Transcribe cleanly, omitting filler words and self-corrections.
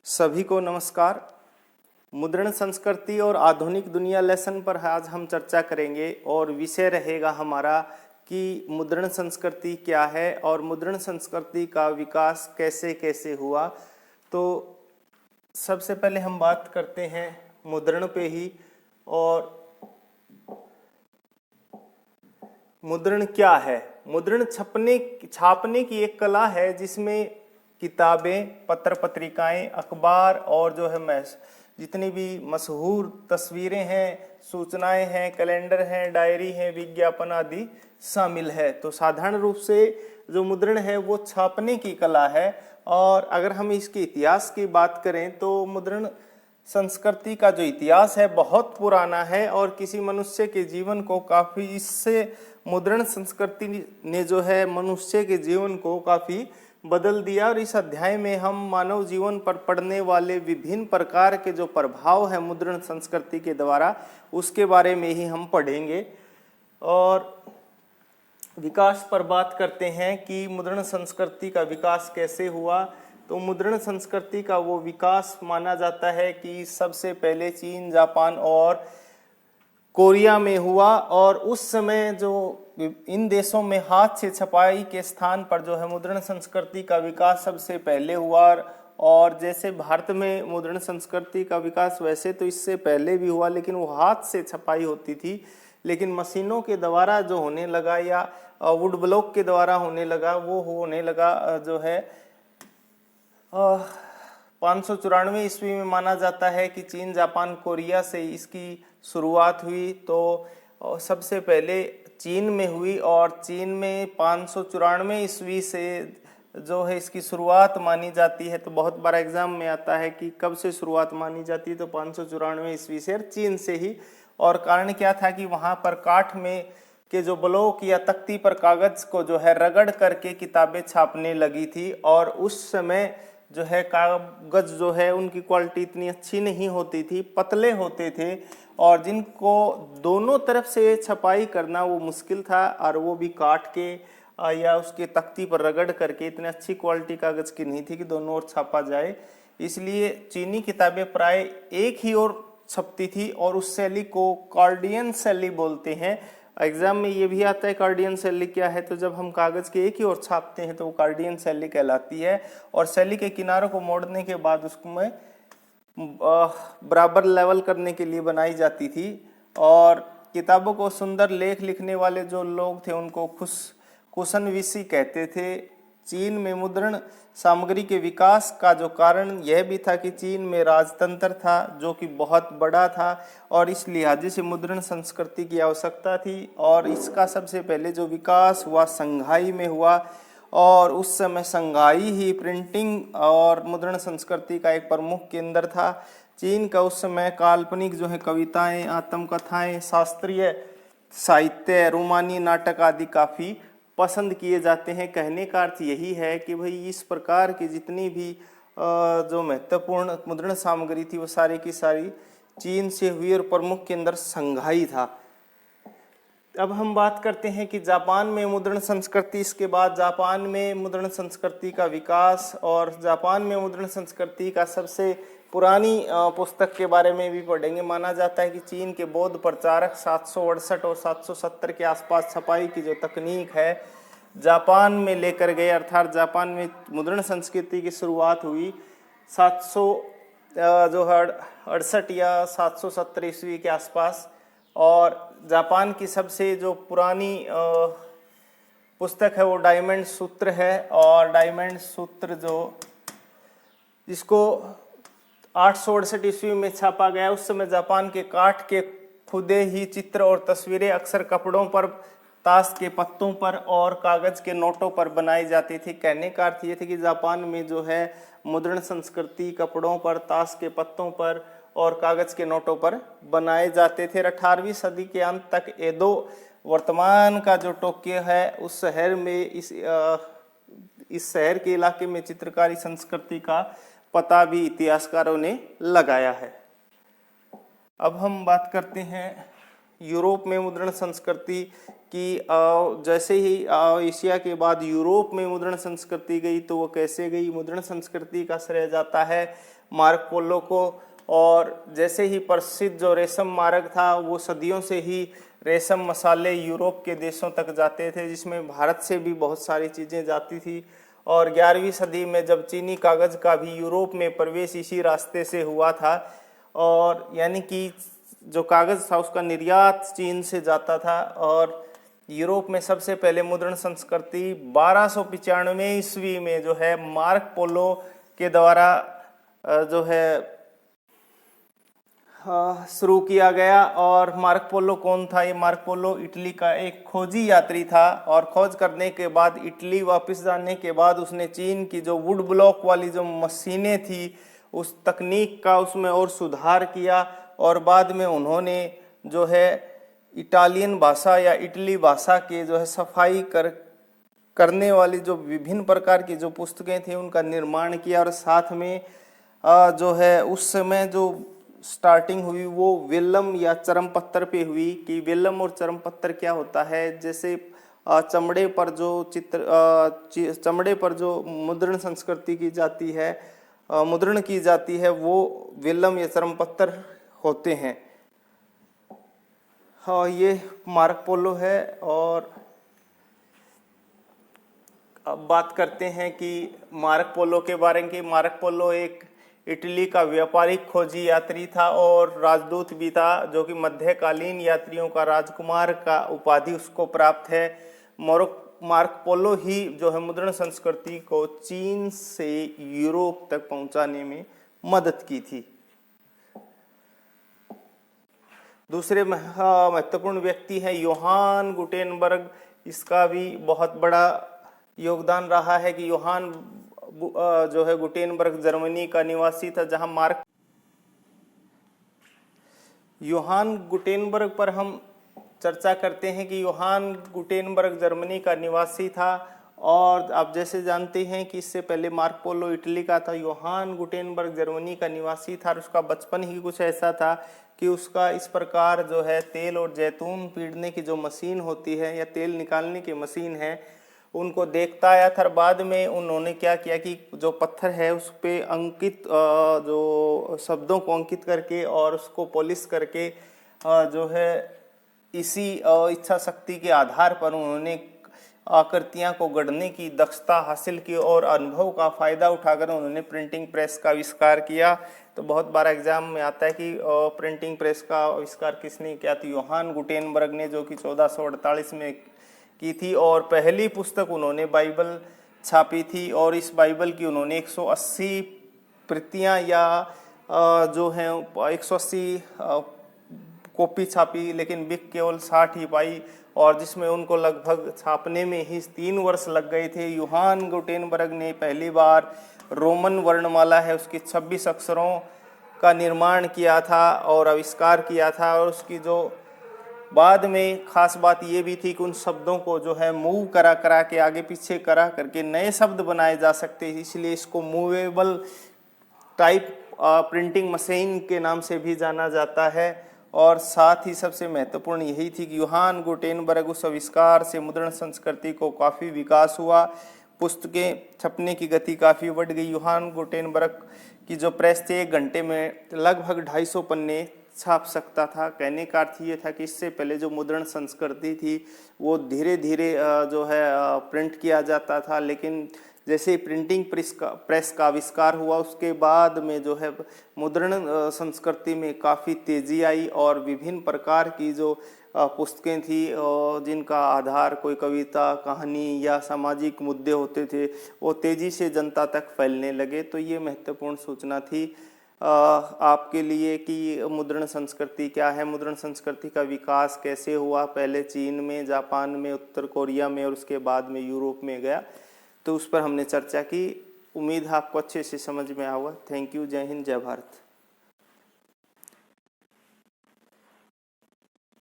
सभी को नमस्कार। मुद्रण संस्कृति और आधुनिक दुनिया लेसन पर आज हम चर्चा करेंगे और विषय रहेगा हमारा कि मुद्रण संस्कृति क्या है और मुद्रण संस्कृति का विकास कैसे कैसे हुआ। तो सबसे पहले हम बात करते हैं मुद्रण पे ही। और मुद्रण क्या है? मुद्रण छापने की एक कला है जिसमें किताबें, पत्र पत्रिकाएं, अखबार और जो है जितनी भी मशहूर तस्वीरें हैं, सूचनाएं हैं, कैलेंडर हैं, डायरी हैं, विज्ञापन आदि शामिल है। तो साधारण रूप से जो मुद्रण है वो छापने की कला है। और अगर हम इसके इतिहास की बात करें तो मुद्रण संस्कृति का जो इतिहास है बहुत पुराना है और किसी मनुष्य के जीवन को काफी इससे मुद्रण संस्कृति ने जो है मनुष्य के जीवन को काफी बदल दिया। और इस अध्याय में हम मानव जीवन पर पड़ने वाले विभिन्न प्रकार के जो प्रभाव है मुद्रण संस्कृति के द्वारा उसके बारे में ही हम पढ़ेंगे। और विकास पर बात करते हैं कि मुद्रण संस्कृति का विकास कैसे हुआ। तो मुद्रण संस्कृति का वो विकास माना जाता है कि सबसे पहले चीन, जापान और कोरिया में हुआ। और उस समय जो इन देशों में हाथ से छपाई के स्थान पर जो है मुद्रण संस्कृति का विकास सबसे पहले हुआ। और जैसे भारत में मुद्रण संस्कृति का विकास वैसे तो इससे पहले भी हुआ, लेकिन वो हाथ से छपाई होती थी। लेकिन मशीनों के द्वारा जो होने लगा या वुड ब्लॉक के द्वारा होने लगा, वो होने लगा जो है 594 ईस्वी में माना जाता है कि चीन, जापान, कोरिया से इसकी शुरुआत हुई। तो सबसे पहले चीन में हुई और चीन में 594 ईस्वी से जो है इसकी शुरुआत मानी जाती है। तो बहुत बार एग्जाम में आता है कि कब से शुरुआत मानी जाती है, तो 594 ईस्वी से चीन से ही। और कारण क्या था कि वहाँ पर काठ में के जो ब्लॉक या तख्ती पर कागज को जो है रगड़ करके किताबें छापने लगी थी। और उस समय जो है कागज जो है उनकी क्वालिटी इतनी अच्छी नहीं होती थी, पतले होते थे और जिनको दोनों तरफ से छपाई करना वो मुश्किल था। और वो भी काट के या उसके तख्ती पर रगड़ करके इतनी अच्छी क्वालिटी कागज की नहीं थी कि दोनों ओर छापा जाए। इसलिए चीनी किताबें प्राय एक ही ओर छपती थी और उस शैली को कार्डियन शैली बोलते हैं। एग्जाम में ये भी आता है कार्डियन शैली क्या है, तो जब हम कागज के एक ही ओर छापते हैं तो वो कार्डियन शैली कहलाती है। और शैली के किनारों को मोड़ने के बाद उसमें बराबर लेवल करने के लिए बनाई जाती थी। और किताबों को सुंदर लेख लिखने वाले जो लोग थे उनको कुशन विषी कहते थे। चीन में मुद्रण सामग्री के विकास का जो कारण यह भी था कि चीन में राजतंत्र था जो कि बहुत बड़ा था और इस लिहाजे से मुद्रण संस्कृति की आवश्यकता थी। और इसका सबसे पहले जो विकास हुआ संघाई में हुआ और उस समय संघाई ही प्रिंटिंग और मुद्रण संस्कृति का एक प्रमुख केंद्र था। चीन का उस समय काल्पनिक जो है कविताएं, आत्मकथाएं, शास्त्रीय साहित्य, रोमानी नाटक आदि काफ़ी पसंद किए जाते हैं। कहने का अर्थ यही है कि भाई इस प्रकार की जितनी भी जो महत्वपूर्ण मुद्रण सामग्री थी वो सारी की सारी चीन से हुई और प्रमुख केंद्र संघाई था। अब हम बात करते हैं कि जापान में मुद्रण संस्कृति, इसके बाद जापान में मुद्रण संस्कृति का विकास। और जापान में मुद्रण संस्कृति का सबसे पुरानी पुस्तक के बारे में भी पढ़ेंगे। माना जाता है कि चीन के बौद्ध प्रचारक 768 और 770 के आसपास छपाई की जो तकनीक है जापान में लेकर गए, अर्थात जापान में मुद्रण संस्कृति की शुरुआत हुई 768 या 770 ईस्वी के आसपास। और जापान की सबसे जो पुरानी पुस्तक है वो डायमंड सूत्र है। और डायमंड सूत्र जिसको 868 ईस्वी में छापा गया, उस समय जापान के काठ के खुदे ही चित्र और तस्वीरें अक्सर कपड़ों पर, ताश के पत्तों पर और कागज के नोटों पर बनाई जाती थी। कहने का अर्थ ये थे कि जापान में जो है मुद्रण संस्कृति कपड़ों पर, ताश के पत्तों पर और कागज के नोटों पर बनाए जाते थे। 18वीं सदी के अंत तक एदो, वर्तमान का जो टोक्यो है, उस शहर में इस शहर के इलाके में चित्रकारी संस्कृति का पता भी इतिहासकारों ने लगाया है। अब हम बात करते हैं यूरोप में मुद्रण संस्कृति की जैसे ही एशिया के बाद यूरोप में मुद्रण संस्कृति गई, तो वो कैसे गई, मुद्रण संस्कृति का श्रेय जाता है मार्को पोलो को। और जैसे ही प्रसिद्ध जो रेशम मार्ग था, वो सदियों से ही रेशम मसाले यूरोप के देशों तक जाते थे, जिसमें भारत से भी बहुत सारी चीज़ें जाती थी। और 11वीं सदी में जब चीनी कागज़ का भी यूरोप में प्रवेश इसी रास्ते से हुआ था, और यानी कि जो कागज़ था उसका निर्यात चीन से जाता था। और यूरोप में सबसे पहले मुद्रण संस्कृति 1295 ईस्वी में जो है मार्को पोलो के द्वारा जो है शुरू किया गया। और मार्को पोलो कौन था? ये मार्को पोलो इटली का एक खोजी यात्री था, और खोज करने के बाद इटली वापस जाने के बाद उसने चीन की जो वुड ब्लॉक वाली जो मशीनें थी, उस तकनीक का उसमें और सुधार किया। और बाद में उन्होंने जो है इटालियन भाषा या इटली भाषा के जो है सफाई करने वाली जो विभिन्न प्रकार की जो पुस्तकें थी, उनका निर्माण किया। और साथ में जो है उस समय जो स्टार्टिंग हुई वो वेलम या चरम पत्थर पे हुई। कि वेलम और चरम पत्थर क्या होता है? जैसे चमड़े पर जो मुद्रण संस्कृति की जाती है, मुद्रण की जाती है, वो वेलम या चरम पत्थर होते हैं। हाँ, ये मार्को पोलो है। और अब बात करते हैं कि मार्को पोलो के बारे में। कि मार्को पोलो एक इटली का व्यापारिक खोजी यात्री था और राजदूत भी था, जो कि मध्यकालीन यात्रियों का राजकुमार का उपाधि उसको प्राप्त है। मार्को पोलो ही जो है मुद्रण संस्कृति को चीन से यूरोप तक पहुंचाने में मदद की थी। दूसरे महत्वपूर्ण व्यक्ति है योहान गुटेनबर्ग। इसका भी बहुत बड़ा योगदान रहा है कि योहान जो है गुटेनबर्ग जर्मनी का निवासी था, जहां योहान गुटेनबर्ग पर हम चर्चा करते हैं कि योहान गुटेनबर्ग जर्मनी का निवासी था। और आप जैसे जानते हैं कि इससे पहले मार्को पोलो इटली का था, योहान गुटेनबर्ग जर्मनी का निवासी था। और उसका बचपन ही कुछ ऐसा था कि उसका इस प्रकार जो है तेल और जैतून पीड़ने की जो मशीन होती है या तेल निकालने की मशीन है, उनको देखता आया था। बाद में उन्होंने क्या किया कि जो पत्थर है उस पे अंकित जो शब्दों को अंकित करके और उसको पॉलिश करके जो है इसी इच्छा शक्ति के आधार पर उन्होंने आकृतियां को गढ़ने की दक्षता हासिल की। और अनुभव का फायदा उठाकर उन्होंने प्रिंटिंग प्रेस का आविष्कार किया। तो बहुत बार एग्जाम में आता है कि प्रिंटिंग प्रेस का आविष्कार किसने किया? तो योहान गुटेनबर्ग ने, जो कि 1448 में की थी। और पहली पुस्तक उन्होंने बाइबल छापी थी, और इस बाइबल की उन्होंने 180 प्रतियां या जो हैं 180 कॉपी छापी, लेकिन बिक केवल 60 ही पाई। और जिसमें उनको लगभग छापने में ही 3 वर्ष लग गए थे। योहान गुटेनबर्ग ने पहली बार रोमन वर्णमाला है उसकी 26 अक्षरों का निर्माण किया था और आविष्कार किया था। और उसकी जो बाद में खास बात ये भी थी कि उन शब्दों को जो है मूव करा के आगे पीछे करा करके नए शब्द बनाए जा सकते हैं, इसलिए इसको मूवेबल टाइप प्रिंटिंग मशीन के नाम से भी जाना जाता है। और साथ ही सबसे महत्वपूर्ण यही थी कि योहान गुटेनबर्ग उस आविष्कार से मुद्रण संस्कृति को काफ़ी विकास हुआ, पुस्तकें छपने की गति काफ़ी बढ़ गई। योहान गुटेनबर्ग की जो प्रेस थी 1 घंटे में लगभग 250 पन्ने छाप सकता था। कहने का अर्थ ये था कि इससे पहले जो मुद्रण संस्कृति थी वो धीरे धीरे जो है प्रिंट किया जाता था, लेकिन जैसे ही प्रिंटिंग प्रेस का आविष्कार हुआ उसके बाद में जो है मुद्रण संस्कृति में काफ़ी तेज़ी आई। और विभिन्न प्रकार की जो पुस्तकें थी जिनका आधार कोई कविता, कहानी या सामाजिक मुद्दे होते थे, वो तेज़ी से जनता तक फैलने लगे। तो ये महत्वपूर्ण सूचना थी आपके लिए कि मुद्रण संस्कृति क्या है, मुद्रण संस्कृति का विकास कैसे हुआ, पहले चीन में, जापान में, उत्तर कोरिया में और उसके बाद में यूरोप में गया। तो उस पर हमने चर्चा की। उम्मीद है आपको अच्छे से समझ में आया होगा। Thank you. जय हिंद, जय भारत।